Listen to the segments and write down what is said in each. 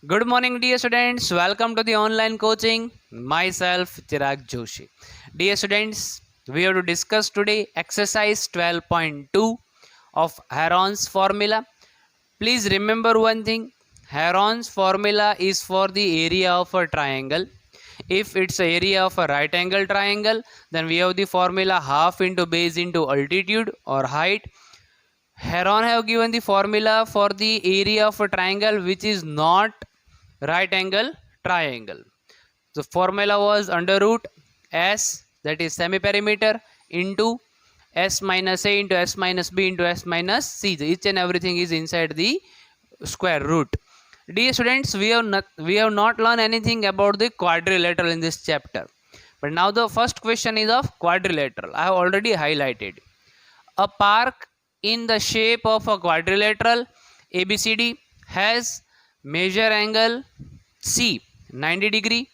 Good morning, dear students. Welcome to the online coaching. Myself, Chirag Joshi. Dear students, we have to discuss today exercise 12.2 of Heron's formula. Please remember one thing. Heron's formula is for the area of a triangle. If it's the area of a right angle triangle, then we have the formula half into base into altitude or height. Heron have given the formula for the area of a triangle which is not right angle triangle. The formula was under root s, that is semi-perimeter, into s minus a into s minus b into s minus c. Each and everything is inside the square root. Dear students, we have not learned anything about the quadrilateral in this chapter. But now the first question is of quadrilateral. I have already highlighted. A park in the shape of a quadrilateral ABCD has measure angle C 90 degree,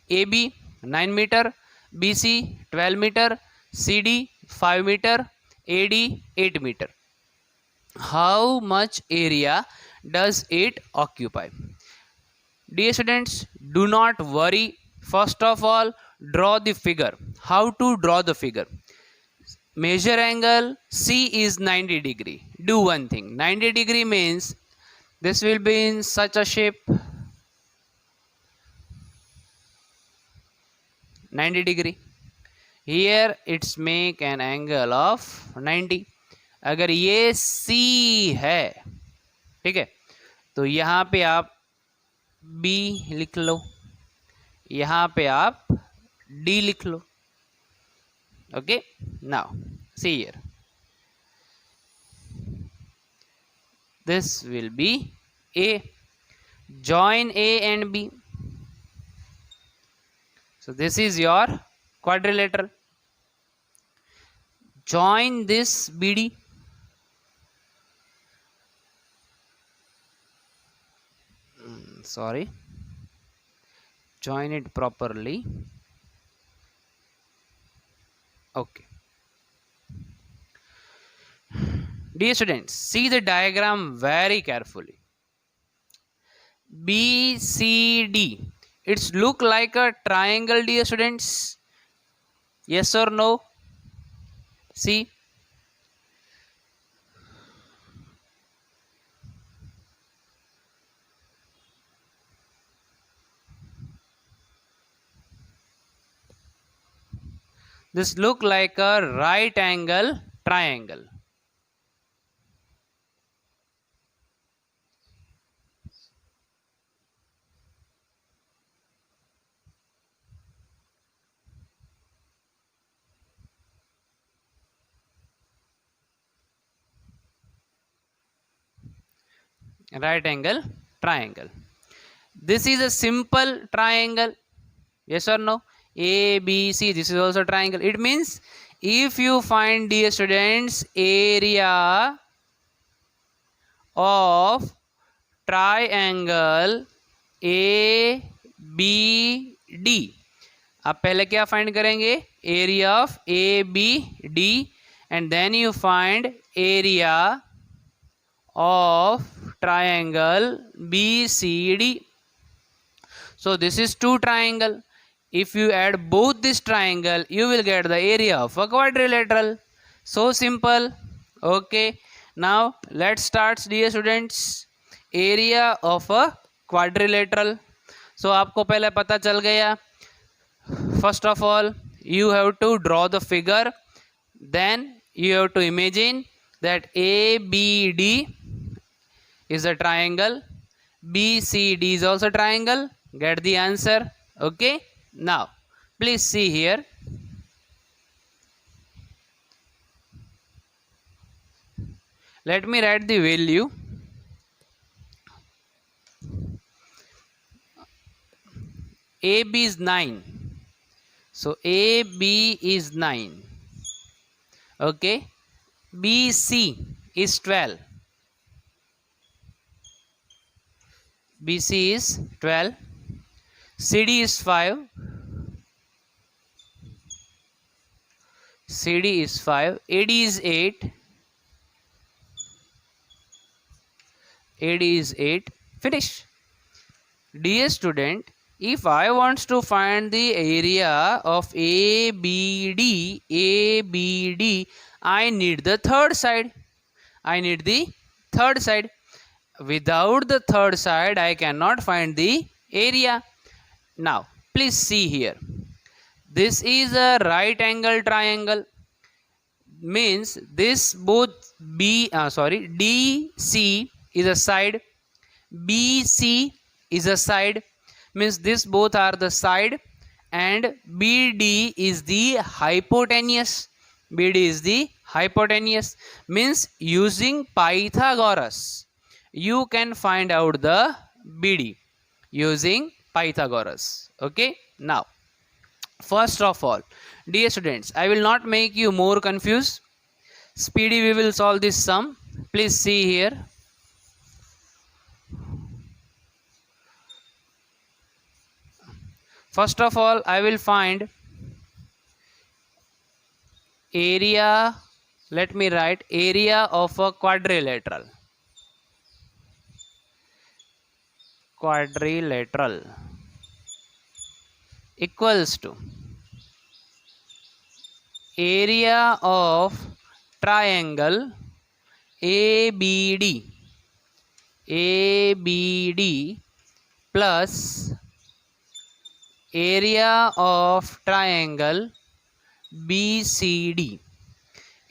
AB 9 meter, BC 12 meter, CD 5 meter, AD 8 meter. How much area does it occupy? Dear students, do not worry. First of all, draw the figure. How to draw the figure? Measure angle C is 90 degree. Do one thing. 90 degree means this will be in such a shape. 90 degree. Here it's make an angle of 90. अगर ये C है, ठीक है, तो यहाँ पे आप B लिख लो, यहाँ पे आप D लिख लो. Okay, now see here. This will be A. Join A and B. So this is your quadrilateral. Join this BD. Sorry. Join it properly. Okay. Dear students, see the diagram very carefully. BCD. It's look like a triangle, dear students. Yes or no? See. This look like a right angle triangle. Right angle triangle. This is a simple triangle. Yes or no? A, B, C. This is also triangle. It means if you find, dear students, area of triangle A B D, आप पहले क्या find करेंगे? Area of A B D, and then you find area of triangle BCD. So this is two triangle. If you add both this triangle, you will get the area of a quadrilateral. So simple. Okay. Now let's start, dear students. Area of a quadrilateral. So आपको पहले पता चल गया. First of all, you have to draw the figure. Then you have to imagine that ABD is a triangle, BCD is also triangle. Get the answer. Okay, now please see here. Let me write the value. AB is 9, so AB is 9. Okay, BC is 12. BC is 12, CD is 5, CD is 5, AD is 8, AD is 8, finish. Dear student, if I want to find the area of ABD, I need the third side. I need the third side. Without the third side, I cannot find the area. Now, please see here. This is a right angle triangle. Means this both DC is a side, BC is a side, means this both are the side, and BD is the hypotenuse. BD is the hypotenuse, means using Pythagoras you can find out the BD using Pythagoras. Okay, now first of all, dear students, I will not make you more confused. Speedy we will solve this sum. Please see here. First of all, I will find area. Let me write area of a quadrilateral. Quadrilateral equals to area of triangle ABD plus area of triangle BCD.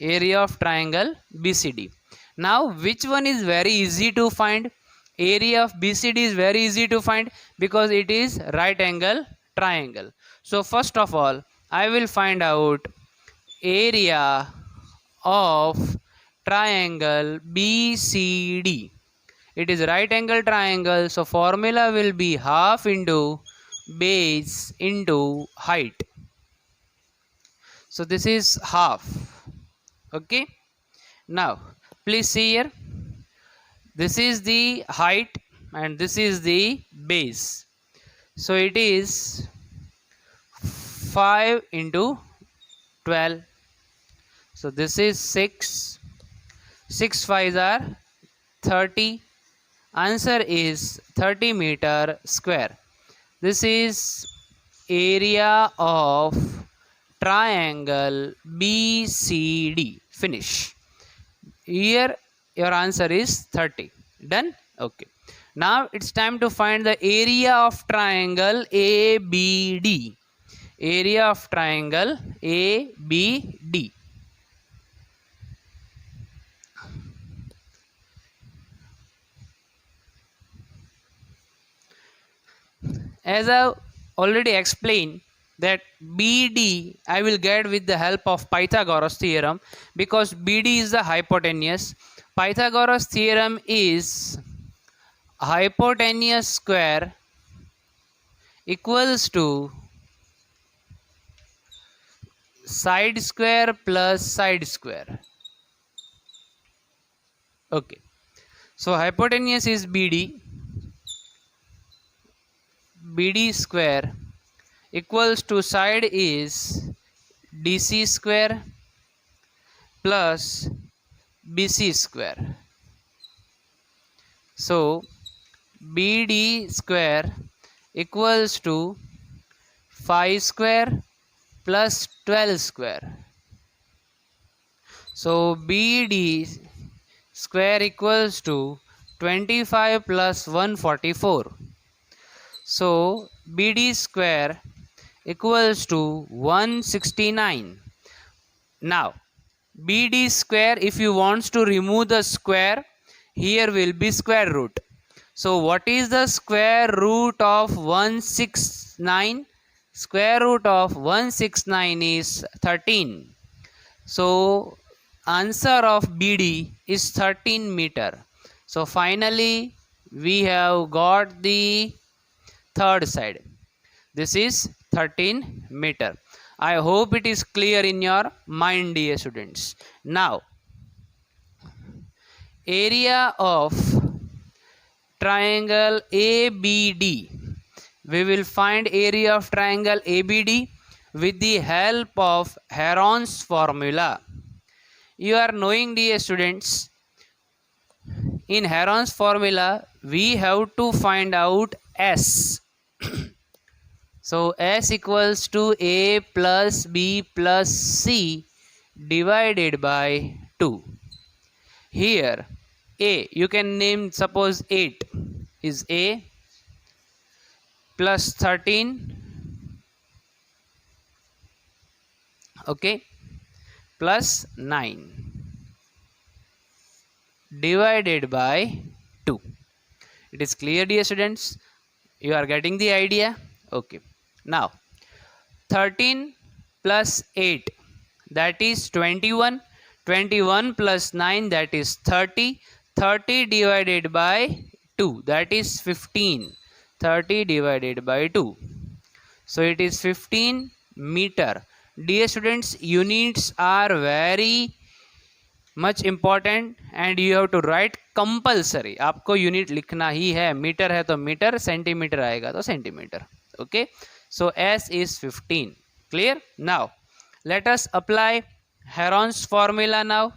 Area of triangle BCD. Now which one is very easy to find? Area of BCD is very easy to find because it is right angle triangle. So first of all, I will find out area of triangle BCD. It is right angle triangle, so formula will be half into base into height. So this is half. Okay, now please see here, this is the height and this is the base, so it is 5 into 12, so this is 6 5s are 30, answer is 30 meter square. This is area of triangle BCD. Finish. Here your answer is 30. Done? Okay. Now it's time to find the area of triangle ABD. Area of triangle ABD. As I already explained, that BD I will get with the help of Pythagoras theorem, because BD is the hypotenuse. Pythagoras theorem is hypotenuse square equals to side square plus side square. Okay, so hypotenuse is BD. BD square equals to side is DC square plus BC square. So BD square equals to 5 square plus 12 square. So BD square equals to 25 plus 144. So BD square equals to 169. Now BD square, if you want to remove the square, here will be square root. So what is the square root of 169? Square root of 169 is 13. So answer of BD is 13 meter. So finally we have got the third side. This is 13 meter. I hope it is clear in your mind, dear students. Now area of triangle ABD. We will find area of triangle ABD with the help of Heron's formula. You are knowing, dear students, in Heron's formula we have to find out S. So S equals to A plus B plus C divided by 2. Here A, you can name, suppose 8 is A, plus 13, okay, plus 9 divided by 2. It is clear, dear students? You are getting the idea? Okay. Now 13 plus 8, that is 21. 21 plus 9, that is 30. 30 divided by 2, that is 15. 30 divided by 2. So it is 15 meter. Dear students, units are very much important and you have to write compulsory. आपको unit लिखना ही है. Metre है तो metre, centimetre आएगा तो centimetre. Okay, so S is 15. Clear? Now let us apply Heron's formula now.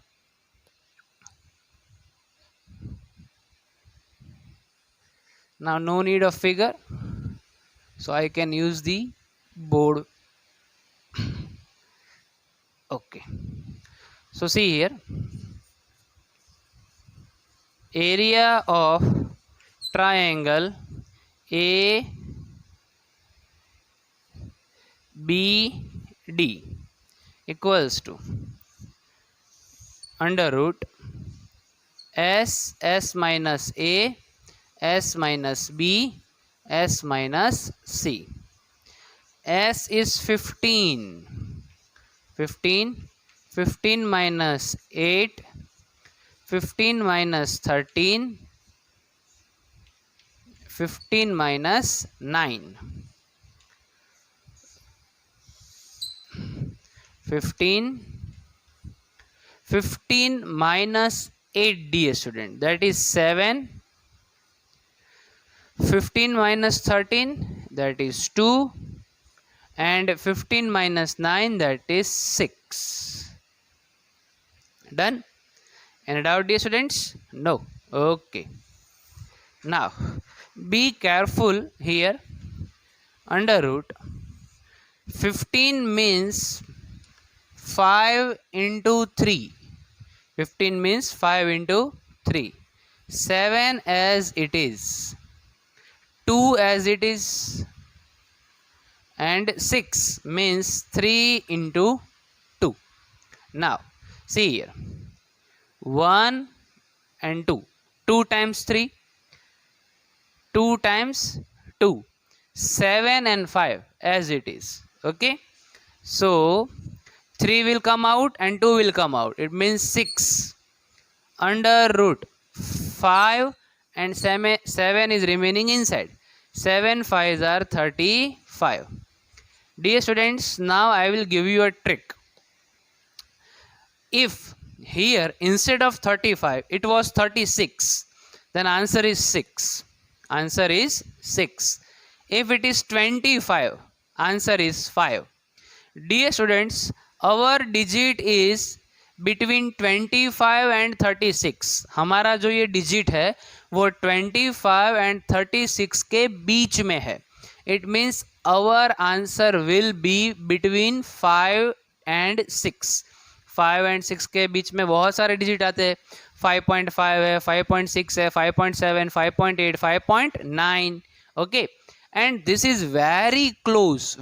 Now no need of figure, so I can use the board. Okay, so see here, area of triangle ABD equals to under root S minus A, S minus B, S minus C. S is 15. 15 minus 8, 15 minus 13, 15 minus 9. 15 minus 8, dear student, that is 7. 15 minus 13, that is 2. And 15 minus 9, that is 6. Done? Any doubt, dear students? No. Okay. Now be careful here. Under root 15 means 5 into 3. 15 means 5 into 3. 7 as it is, 2 as it is, and 6 means 3 into 2. Now see here, 1 and 2. 2 times 3, 2 times 2. 7 and 5 as it is. Okay, so 3 will come out and 2 will come out. It means 6. Under root 5 and 7 is remaining inside. 7 5s are 35. Dear students, now I will give you a trick. If here instead of 35 it was 36, then answer is 6. Answer is 6. If it is 25, answer is 5. Dear students, our digit is between 25 and 36. हमारा जो ये digit है वो 25 and 36 के बीच में है. It means our answer will be between 5 and 6. 5 and 6 के बीच में बहुत सारे डिजिट आते हैं. 5.5 है, 5.6 है, 5.7, 5.8, 5.9. Okay, and this is very close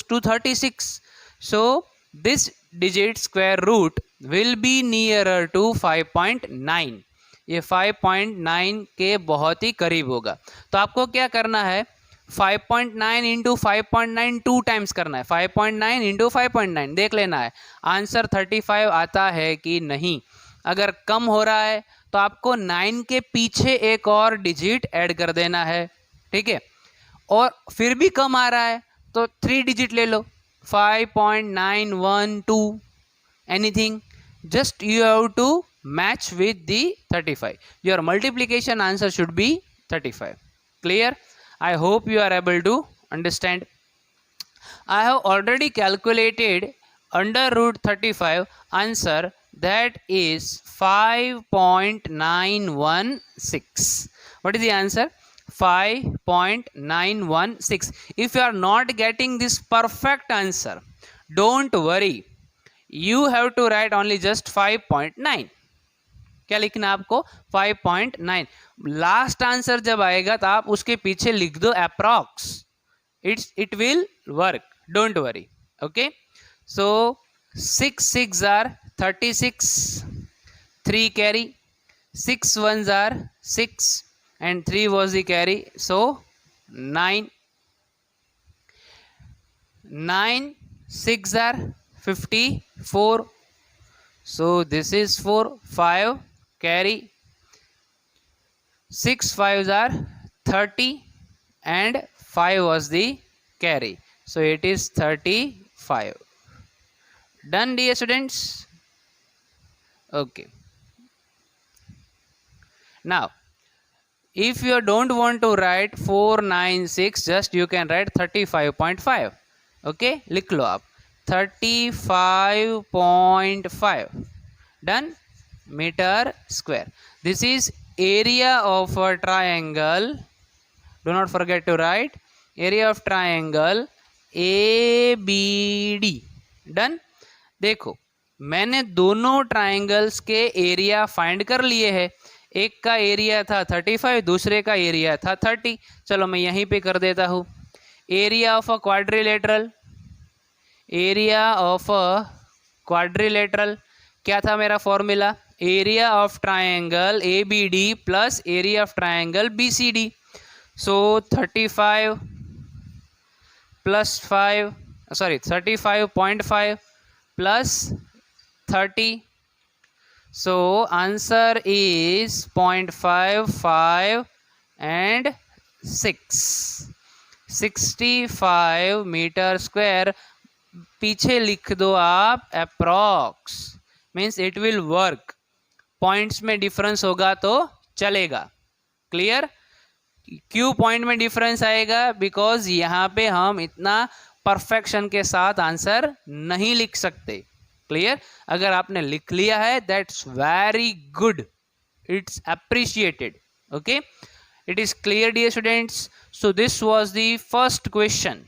to 36. So this digit square root will be nearer to 5.9. ये 5.9 के बहुत ही करीब होगा. तो आपको क्या करना है, 5.9 इंटू 5.9 2 टाइम्स करना है. 5.9 इंटू 5.9 देख लेना है आंसर 35 आता है कि नहीं. अगर कम हो रहा है तो आपको 9 के पीछे एक और डिजिट ऐड कर देना है. ठीक है, और फिर भी कम आ रहा है तो 3 डिजिट ले लो, 5.912 anything. just you have to match with the 35. Your multiplication answer should be 35. Clear? I hope you are able to understand. I have already calculated under root 35 answer that is 5.916. What is the answer? 5.916. If you are not getting this perfect answer, don't worry, you have to write only just 5.9. क्या लिखना आपको? 5.9. Last answer जब आएगा तो आप उसके पीछे लिख दो approx. It will work, don't worry. Okay, so 6 6 are 36, 3 carry, 6 1s are 6 and 3 was the carry, so 9. 9 6 are 54, so this is 4. 5 carry, 6 5s are 30 and 5 was the carry, so it is 35. Done, dear students? Okay. Now, if you don't want to write 496, just you can write 35.5. Okay, लिख लो आप 35.5. Done. Meter square. This is area of a triangle. Do not forget to write area of triangle ABD. Done. देखो, मैंने दोनों triangles के area find कर लिए हैं. एक का एरिया था 35, दूसरे का एरिया था 30. चलो मैं यहीं पे कर देता हूँ. Area of a quadrilateral, area of a quadrilateral क्या था मेरा formula? Area of triangle A B D plus area of triangle B C D. So 35 plus 5, sorry 35.5 plus 30, so answer is 0.55 and 6, 65 metre square. पीछे लिख दो आप approx, means it will work. Points में difference होगा तो चलेगा. Clear? क्यों point में डिफरेंस आएगा? बिकॉज यहाँ पे हम इतना परफेक्शन के साथ आंसर नहीं लिख सकते. क्लियर? अगर आपने लिख लिया है that's very good, it's appreciated. Okay, it is clear dear students. So this was the first question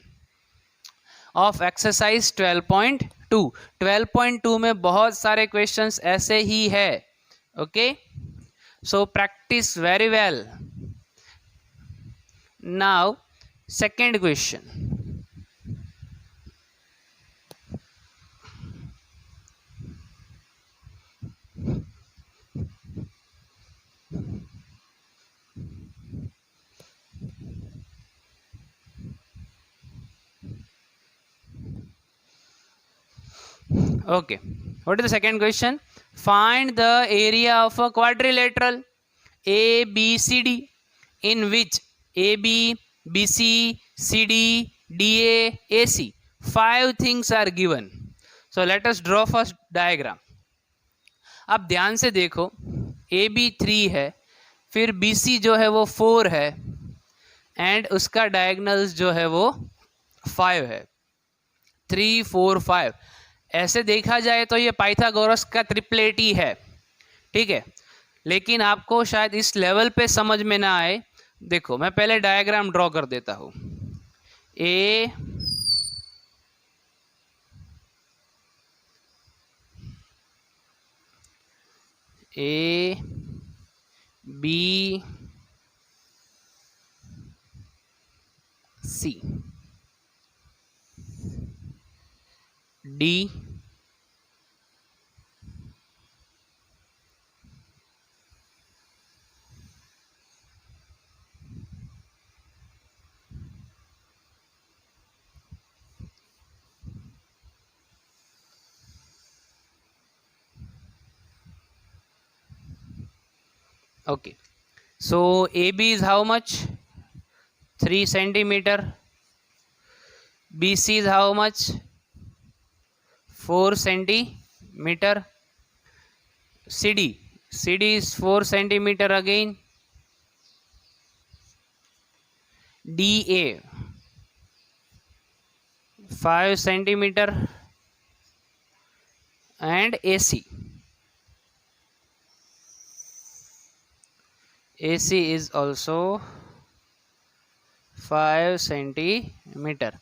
of exercise 12.2. 12.2 में बहुत सारे क्वेश्चंस ऐसे ही है. Okay, so practice very well. Now second question. Okay, what is the second question? Find the area of a quadrilateral ABCD in which AB, BC, CD, DA, AC 5 things are given. So let us draw first diagram. अब ध्यान से देखो, AB 3 है, फिर BC जो है वो 4 है एंड उसका डायगोनल्स जो है वो 5 है. 3 4 5. ऐसे देखा जाए तो ये पाइथागोरस का ट्रिपलेट ही है. ठीक है, लेकिन आपको शायद इस लेवल पे समझ में ना आए. देखो मैं पहले डायग्राम ड्रॉ कर देता हूँ. A B C D okay, so AB is how much? 3 centimeter. BC is how much? 4 centimeter. CD is 4 centimeter again. DA 5 centimeter and AC AC is also 5 centimetre.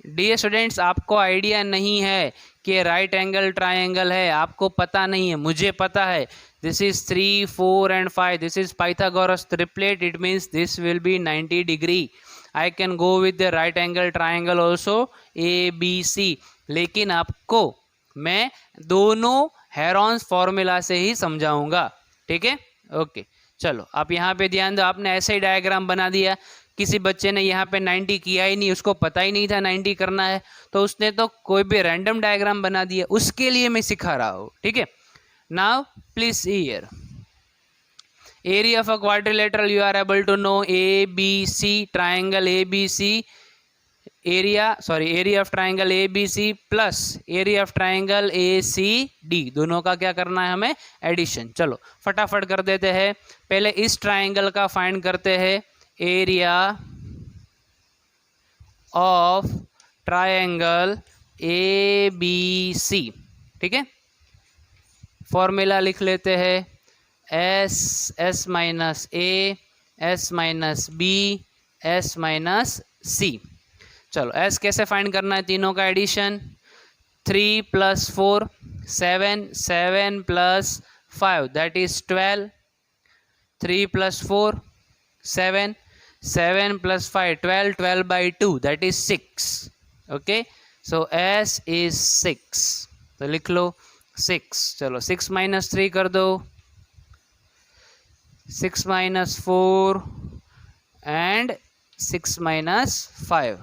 Dear students, आपको idea नहीं है कि right angle triangle है, आपको पता नहीं है, मुझे पता है। This is 3, 4 and 5, this is Pythagoras triplet, it means this will be 90 degree. I can go with the right angle triangle also, ABC, लेकिन आपको मैं दोनों हेरॉन्स फॉर्मूला से ही समझाऊंगा, ठीक है? ओके, चलो आप यहाँ पे ध्यान दो। आपने ऐसे ही डायग्राम बना दिया, किसी बच्चे ने यहाँ पे 90 किया ही नहीं, उसको पता ही नहीं था 90 करना है, तो उसने तो कोई भी रैंडम डायग्राम बना दिया। उसके लिए मैं सिखा रहा हूँ, ठीक है? Now please see here, area of a quadrilateral you are able to know, ABC triangle ABC, area of triangle ABC plus area of triangle ACD, दोनों का क्या करना है हमें? एडिशन। चलो फटाफट कर देते हैं। पहले इस ट्राइंगल का फाइंड करते हैं, एरिया ऑफ ट्राइंगल ABC, ठीक है? फॉर्मूला लिख लेते हैं, S minus A, S minus B, S minus C। चलो S कैसे फाइंड करना है? तीनों का addition, 3 + 4 7, 7 + 5 that is 12, 3 + 4 7, 7 + 5 12, 12/2 that is 6। Okay, so S is 6, तो लिख लो 6। चलो 6 - 3 कर दो, 6 - 4 and 6 - 5,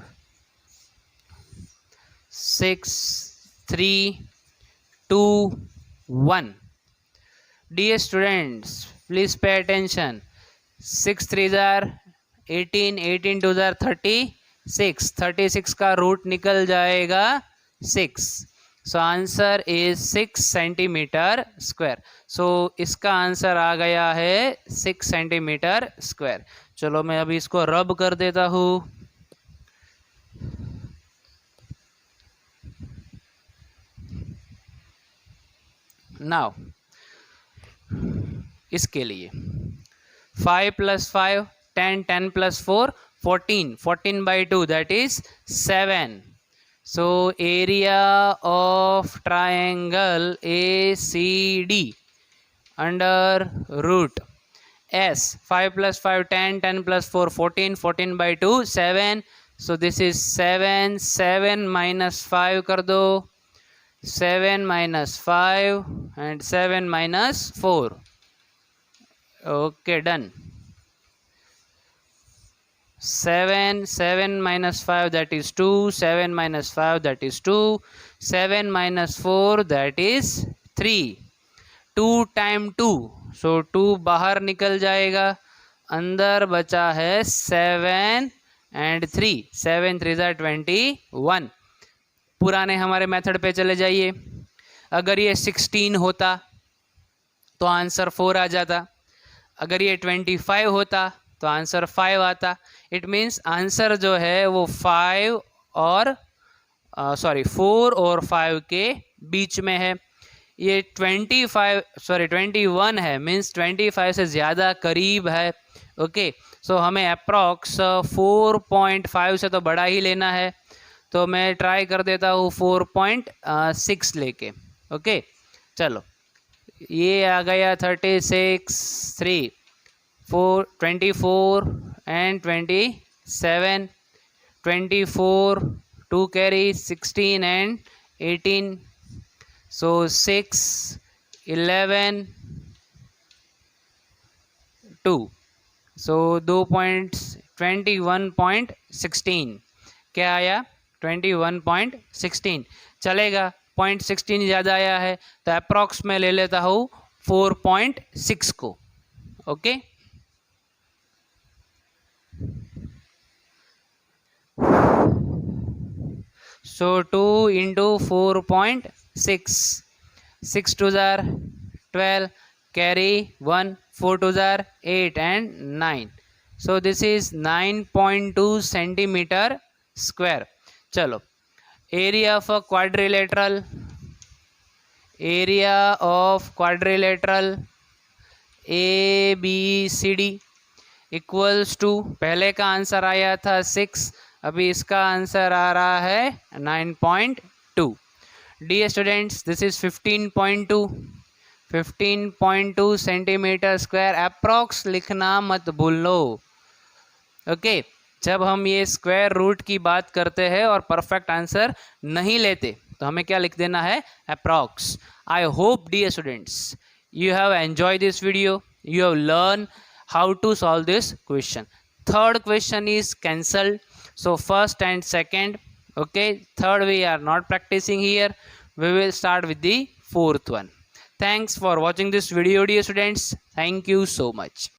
6 3 2 1। Dear students, please pay attention. 6 3s are 18, 18 2s are 36, 36 का रूट निकल जाएगा 6। So answer is 6 centimetre square. So इसका आंसर आ गया है 6 सेंटीमीटर स्क्वायर। चलो मैं अभी इसको रब कर देता हूँ। नाउ इसके लिए 5 + 5 10, 10 + 4 14, 14/2 that is 7। So area of triangle ACD under root S, 5 + 5 10, 10 + 4 14, 14/2 7। So this is 7, 7 - 5 कर दो, 7 - 5 and 7 - 4। Okay, done। 7, 7 - 5 that is 2, 7 - 5 that is 2, 7 - 4 that is 3, 2 × 2, so 2 बाहर निकल जाएगा, अंदर बचा है 7 and 3, 7 3s are 21। पुराने हमारे मेथड पे चले जाइए। अगर ये 16 होता तो आंसर 4 आ जाता, अगर ये 25 होता तो आंसर 5 आता। इट मीन्स आंसर जो है वो 4 और 5 के बीच में है। ये 21 है, मीन्स 25 से ज़्यादा करीब है। ओके, सो हमें अप्रॉक्स 4.5 से तो बड़ा ही लेना है, तो मैं ट्राई कर देता हूँ 4.6 लेके। ओके, चलो ये आ गया 36, 3 4 24 and 27, 24 2 carry 16 and 18, so 6 11 2, so 2 points 21.16 क्या आया? 21.16 चलेगा। 0.16 ज़्यादा आया है तो अप्रॉक्स में ले लेता हूँ 4.6 को। Okay, so 2 × 4.6, 6 2s are 12, carry 1, 4 2s are 8 and 9, so this is 9.2 centimeter square। चलो area of a quadrilateral, area of quadrilateral ABCD equals to, पहले का आंसर आया था 6, अभी इसका आंसर आ रहा है 9.2। Dear students, this is 15.2 centimetre square approx लिखना मत भूलो। ओके, जब हम ये स्क्वायर रूट की बात करते हैं और परफेक्ट आंसर नहीं लेते तो हमें क्या लिख देना है, approx. I hope dear students you have enjoyed this video, you have learned how to solve this question. Third question is cancelled, so first and second, okay, third we are not practicing here, we will start with the fourth one. Thanks for watching this video dear students, thank you so much.